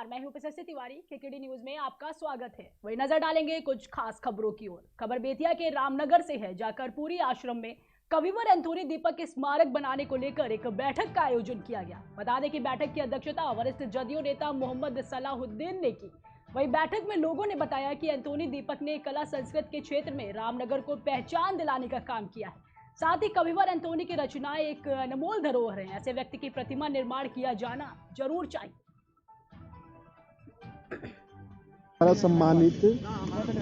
नमस्कार, मैं हूं प्रशस्ति तिवारी। केकेडी न्यूज में आपका स्वागत है। वही नजर डालेंगे कुछ खास खबरों की ओर। खबर बेतिया के रामनगर से है, जहां कर्पूरी आश्रम में कविवर एंथोनी दीपक के स्मारक बनाने को लेकर एक बैठक का आयोजन किया गया। बता दें कि बैठक की अध्यक्षता वरिष्ठ जदयू नेता मोहम्मद सलाहुद्दीन ने की। वही बैठक में लोगों ने बताया कि एंथोनी दीपक ने कला संस्कृति के क्षेत्र में रामनगर को पहचान दिलाने का काम किया है। साथ ही कविवर एंथोनी की रचनाएं एक अनमोल धरोहर है। ऐसे व्यक्ति की प्रतिमा निर्माण किया जाना जरूर चाहिए। सम्मानित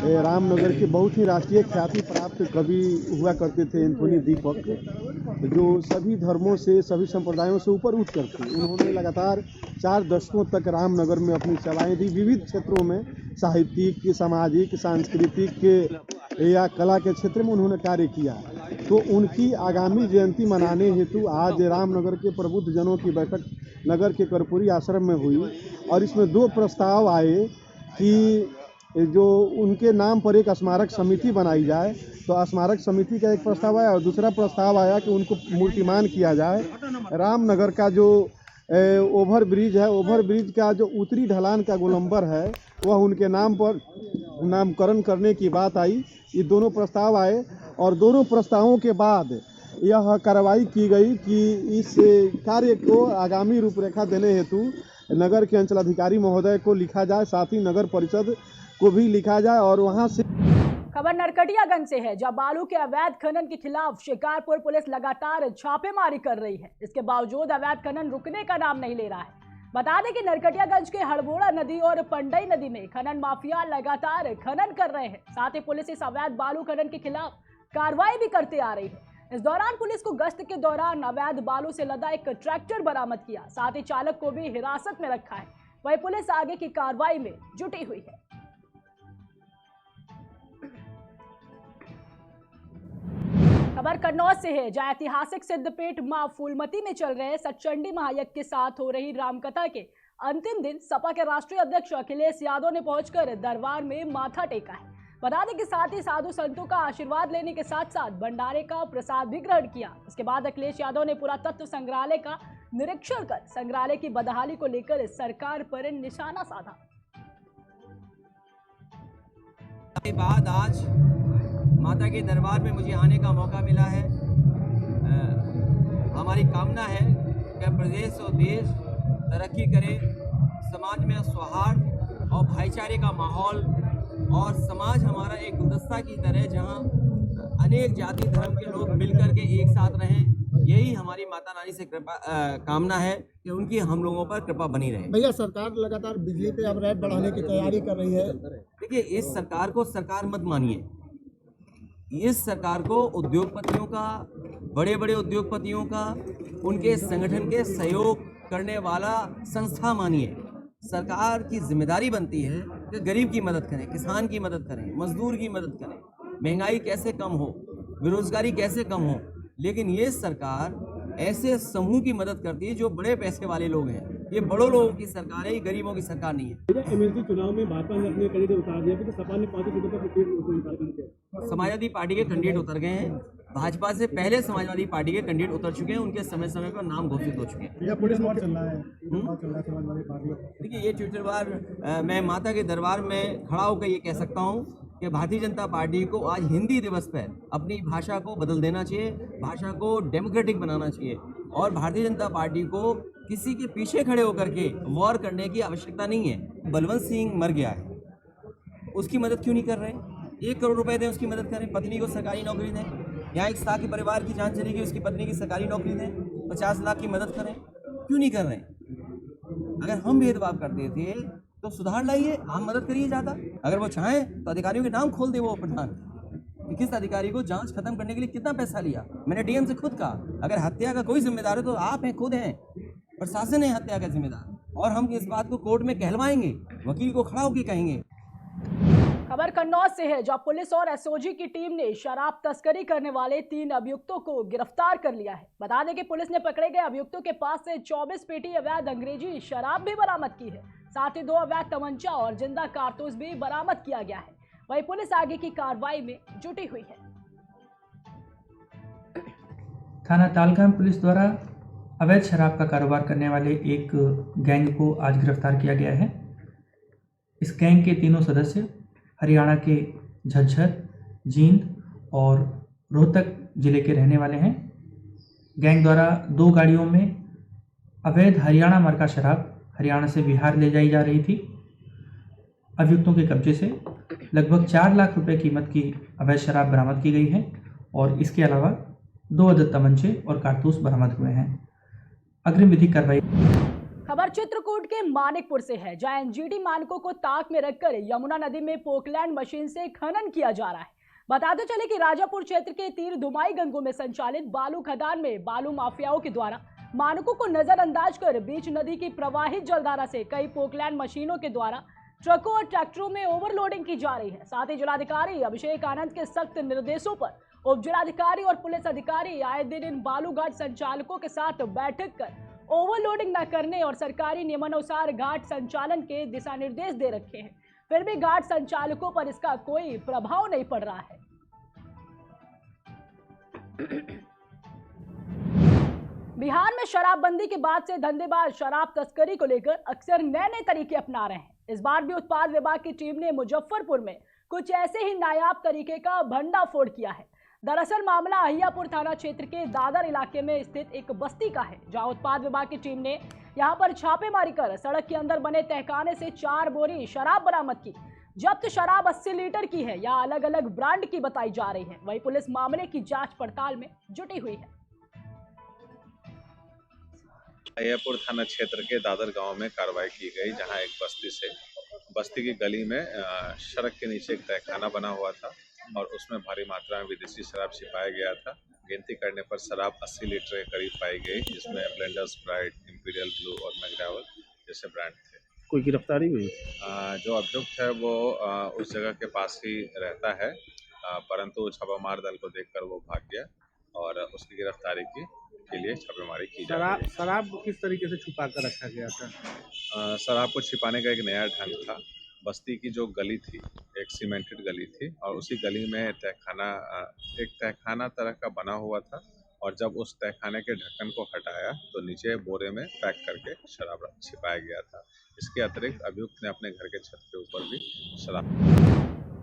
रामनगर के बहुत ही राष्ट्रीय ख्याति प्राप्त कवि हुआ करते थे एंथोनी दीपक, जो सभी धर्मों से सभी संप्रदायों से ऊपर उठ कर थे। उन्होंने लगातार 4 दशकों तक रामनगर में अपनी सेवाएं दी। विविध क्षेत्रों में साहित्यिक, सामाजिक, सांस्कृतिक या कला के क्षेत्र में उन्होंने कार्य किया। तो उनकी आगामी जयंती मनाने हेतु आज रामनगर के प्रबुद्ध जनों की बैठक नगर के कर्पूरी आश्रम में हुई और इसमें 2 प्रस्ताव आए कि जो उनके नाम पर एक स्मारक समिति बनाई जाए। तो स्मारक समिति का एक प्रस्ताव आया और दूसरा प्रस्ताव आया कि उनको मूर्तिमान किया जाए। रामनगर का जो ओवर ब्रिज है, ओवर ब्रिज का जो उत्तरी ढलान का गोलंबर है, वह उनके नाम पर नामकरण करने की बात आई। ये दोनों प्रस्ताव आए और दोनों प्रस्तावों के बाद यह कार्रवाई की गई कि इस कार्य को आगामी रूपरेखा देने हेतु नगर के अंचलाधिकारी महोदय को लिखा जाए, साथ ही नगर परिषद को भी लिखा जाए। और वहां से खबर नरकटियागंज से है, जहां बालू के अवैध खनन के खिलाफ शिकारपुर पुलिस लगातार छापेमारी कर रही है। इसके बावजूद अवैध खनन रुकने का नाम नहीं ले रहा है। बता दें कि नरकटियागंज के हड़बोड़ा नदी और पंडई नदी में खनन माफिया लगातार खनन कर रहे हैं। साथ ही पुलिस इस अवैध बालू खनन के खिलाफ कार्रवाई भी करते आ रही है। इस दौरान पुलिस को गश्त के दौरान अवैध बालू से लदा एक ट्रैक्टर बरामद किया। साथ ही चालक को भी हिरासत में रखा है। वही पुलिस आगे की कार्रवाई में जुटी हुई है। खबर कन्नौज से है, जहां ऐतिहासिक सिद्धपीठ मां फूलमती में चल रहे सचंडी महायज्ञ के साथ हो रही रामकथा के अंतिम दिन सपा के राष्ट्रीय अध्यक्ष अखिलेश यादव ने पहुंचकर दरबार में माथा टेका है। बता दें कि साथ ही साधु संतों का आशीर्वाद लेने के साथ साथ भंडारे का प्रसाद भी ग्रहण किया। इसके बाद अखिलेश यादव ने पुरातत्व संग्रहालय का निरीक्षण कर संग्रहालय की बदहाली को लेकर सरकार पर निशाना साधा। बाद आज माता के दरबार में मुझे आने का मौका मिला है। हमारी कामना है कि प्रदेश और देश तरक्की करे, समाज में सौहार्द और भाईचारे का माहौल और समाज हमारा एक गुलदस्ता की तरह जहां अनेक जाति धर्म के लोग मिलकर के एक साथ रहें। यही हमारी माता रानी से कृपा कामना है कि उनकी हम लोगों पर कृपा बनी रहे। भैया, सरकार लगातार बिजली पे अब रेट बढ़ाने की तैयारी कर रही है। देखिए, इस सरकार को सरकार मत मानिए। इस सरकार को उद्योगपतियों का, बड़े बड़े उद्योगपतियों का, उनके संगठन के सहयोग करने वाला संस्था मानिए। सरकार की जिम्मेदारी बनती है कि गरीब की मदद करें, किसान की मदद करें, मजदूर की मदद करें, महंगाई कैसे कम हो, बेरोजगारी कैसे कम हो। लेकिन ये सरकार ऐसे समूह की मदद करती है जो बड़े पैसे वाले लोग हैं। ये बड़ों लोगों की सरकार है, ये गरीबों की सरकार नहीं है। एमएलसी चुनाव में भाजपा ने अपने कैंडिडेट उतार दिया कि सपा ने 5 सीटों पर समाजवादी पार्टी के कैंडिडेट उतर गए हैं। भाजपा से पहले समाजवादी पार्टी के कैंडिडेट उतर चुके हैं। उनके समय समय पर नाम घोषित हो चुके हैं। पुलिस मोड़ चल रहा है समाजवादी पार्टी। देखिए, ये चुटकुलबार मैं माता के दरबार में खड़ा होकर ये कह सकता हूँ कि भारतीय जनता पार्टी को आज हिंदी दिवस पर अपनी भाषा को बदल देना चाहिए, भाषा को डेमोक्रेटिक बनाना चाहिए। और भारतीय जनता पार्टी को किसी के पीछे खड़े होकर के वॉर करने की आवश्यकता नहीं है। बलवंत सिंह मर गया है, उसकी मदद क्यों नहीं कर रहे? 1 करोड़ रुपए दें, उसकी मदद करें। पत्नी को सरकारी नौकरी दें। यहाँ एक साथी परिवार की जान चली गई, उसकी पत्नी की सरकारी नौकरी दें। 50 लाख की मदद करें। क्यों नहीं कर रहे? अगर हम भेदभाव करते थे तो सुधार लाइए, हम मदद करिए ज़्यादा। अगर वो चाहें तो अधिकारियों के नाम खोल दे वो प्रधान कि किस अधिकारी को जांच खत्म करने के लिए कितना पैसा लिया। मैंने डीएम से खुद कहा, अगर हत्या का कोई जिम्मेदार है तो आप हैं, खुद हैं, प्रशासन है हत्या का जिम्मेदार। और हम इस बात को कोर्ट में कहलवाएंगे, वकील को खड़ा होकर कहेंगे। खबर कन्नौज से है, जहां पुलिस और एसओजी की टीम ने शराब तस्करी करने वाले 3 अभियुक्तों को गिरफ्तार कर लिया है। बता दें कि पुलिस ने पकड़े गए अभियुक्तों के पास से 24 पेटी अवैध अंग्रेजी शराब भी बरामद की है। साथ ही 2 अवैध तमंचा और जिंदा कारतूस भी बरामद किया गया है। वही पुलिस आगे की कार्रवाई में जुटी हुई है। थाना तालगाम पुलिस द्वारा अवैध शराब का कारोबार करने वाले एक गैंग को आज गिरफ्तार किया गया है। इस गैंग के तीनों सदस्य हरियाणा के झज्जर, जींद और रोहतक जिले के रहने वाले हैं। गैंग द्वारा 2 गाड़ियों में अवैध हरियाणा मार्का शराब हरियाणा से बिहार ले जाई जा रही थी। अभियुक्तों के कब्जे से लगभग 4 लाख रुपए कीमत की अवैध शराब बरामद की गई है और इसके अलावा 2 अदद तमंचे और कारतूस बरामद हुए हैं। अग्रिम विधिक कार्रवाई। खबर चित्रकूट के मानिकपुर से है, जहां एनजीटी मानकों को ताक में रखकर यमुना नदी में पोकलैंड मशीन से खनन किया जा रहा है। बताते चले कि राजापुर क्षेत्र के तीर धुमाई गंगों में संचालित बालू खदान में बालू माफियाओं के द्वारा मानकों को नजरअंदाज कर बीच नदी की प्रवाहित जलधारा से कई पोकलैंड मशीनों के द्वारा ट्रकों और ट्रैक्टरों में ओवरलोडिंग की जा रही है। साथ ही जिलाधिकारी अभिषेक आनंद के सख्त निर्देशों पर उप जिलाधिकारी और पुलिस अधिकारी आए दिन इन बालू घाट संचालकों के साथ बैठक कर ओवरलोडिंग न करने और सरकारी नियमानुसार घाट संचालन के दिशा निर्देश दे रखे हैं। फिर भी घाट संचालकों पर इसका कोई प्रभाव नहीं पड़ रहा है। बिहार में शराबबंदी के बाद से धंधेबाज शराब तस्करी को लेकर अक्सर नए नए तरीके अपना रहे हैं। इस बार भी उत्पाद विभाग की टीम ने मुजफ्फरपुर में कुछ ऐसे ही नायाब तरीके का भंडाफोड़ किया है। दरअसल मामला अहियापुर थाना क्षेत्र के दादर इलाके में स्थित एक बस्ती का है, जहां उत्पाद विभाग की टीम ने यहां पर छापेमारी कर सड़क के अंदर बने तहखाने से 4 बोरी शराब बरामद की। जब्त शराब 80 लीटर की है या अलग अलग ब्रांड की बताई जा रही है। वहीं पुलिस मामले की जांच पड़ताल में जुटी हुई है। अहियापुर थाना क्षेत्र के दादर गांव में कार्रवाई की गई, जहां एक बस्ती की गली में सड़क के नीचे एक तहखाना बना हुआ था और उसमें भारी मात्रा में विदेशी शराब छिपाया गया था। गिनती करने पर शराब 80 लीटर के करीब पाई गई, जिसमें ब्लेंडर, स्प्राइट, इंपीरियल ब्लू और मैकडावल जैसे ब्रांड थे। कोई गिरफ्तारी हुई? जो अभियुक्त है वो उस जगह के पास ही रहता है, परंतु छापामार दल को देखकर वो भाग गया और उसकी गिरफ्तारी के लिए छापेमारी की जा रही है। शराब किस तरीके से छुपा कर रखा गया था? शराब को छिपाने का एक नया ढंग था। बस्ती की जो गली थी एक सीमेंटेड गली थी और उसी गली में एक तहखाना तरह का बना हुआ था और जब उस तहखाने के ढक्कन को हटाया तो नीचे बोरे में पैक करके शराब छिपाया गया था। इसके अतिरिक्त अभियुक्त ने अपने घर के छत के ऊपर भी शराब।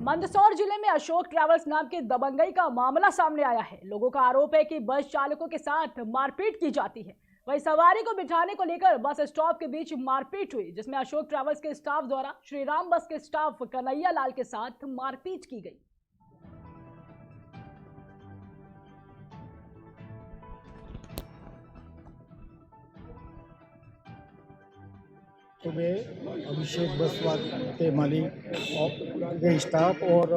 मंदसौर जिले में अशोक ट्रैवल्स नाम के दबंगई का मामला सामने आया है। लोगों का आरोप है कि बस चालकों के साथ मारपीट की जाती है। वहीं सवारी को बिठाने को लेकर बस स्टॉप के बीच मारपीट हुई, जिसमें अशोक ट्रैवल्स के स्टाफ द्वारा श्रीराम बस के स्टाफ कन्हैया लाल के साथ मारपीट की गई। सुबह अभिषेक बस के मालिक के स्टाफ और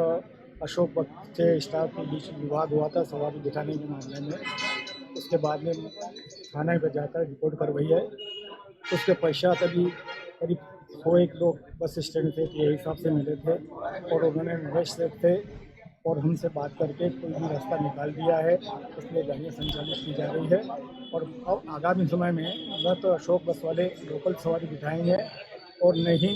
अशोक बस के स्टाफ के बीच विवाद हुआ था सवारी बिठाने के मामले में। उसके बाद में थाने पर जाकर रिपोर्ट करवाई है। उसके पश्चात अभी करीब 101 लोग बस स्टैंड से के हिसाब से मिले थे और उन्होंने नरेश थे और हमसे बात करके कोई भी रास्ता निकाल दिया है, इसलिए गाड़ियाँ संचालित की जा रही है। और अब आगामी समय में न तो अशोक बस वाले लोकल सवारी बिठाएंगे और नहीं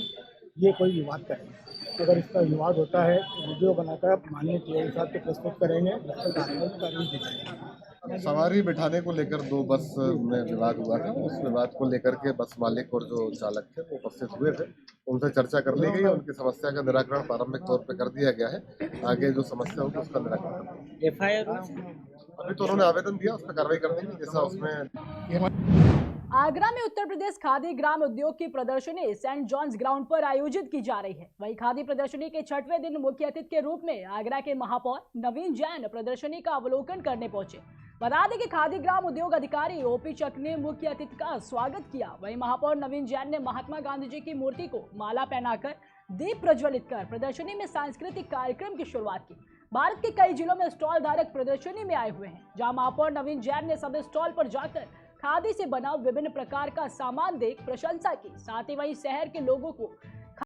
ये कोई विवाद करेंगे। अगर इसका विवाद होता है तो वीडियो बनाकर माननीय टीआई साहब को प्रस्तुत करेंगे, कार्रवाई की जाएगी। सवारी बिठाने को लेकर 2 बस में विवाद हुआ था। उस विवाद को लेकर के बस मालिक और जो चालक थे वो उपस्थित हुए थे, उनसे चर्चा कर ली गई। उनकी समस्या का निराकरण प्रारंभिक तौर पे कर दिया गया है। आगे जो समस्या होगी उसका निराकरण एफआईआर अभी तो उन्होंने आवेदन दिया, उस पर कार्रवाई कर देंगे जैसा उसमें। आगरा में उत्तर प्रदेश खादी ग्राम उद्योग की प्रदर्शनी सेंट जॉन्स ग्राउंड पर आयोजित की जा रही है। वहीं खादी प्रदर्शनी के 6वें दिन मुख्य अतिथि के रूप में आगरा के महापौर नवीन जैन प्रदर्शनी का अवलोकन करने पहुंचे। बता दें कि खादी ग्राम उद्योग अधिकारी ओपी चक ने मुख्य अतिथि का स्वागत किया। वहीं महापौर नवीन जैन ने महात्मा गांधी जी की मूर्ति को माला पहनाकर दीप प्रज्वलित कर प्रदर्शनी में सांस्कृतिक कार्यक्रम की शुरुआत की। भारत के कई जिलों में स्टॉल धारक प्रदर्शनी में आए हुए हैं, जहां महापौर नवीन जैन ने सभी स्टॉल पर जाकर खादी से बना विभिन्न प्रकार का सामान देख प्रशंसा की। साथ ही वहीं शहर के लोगों को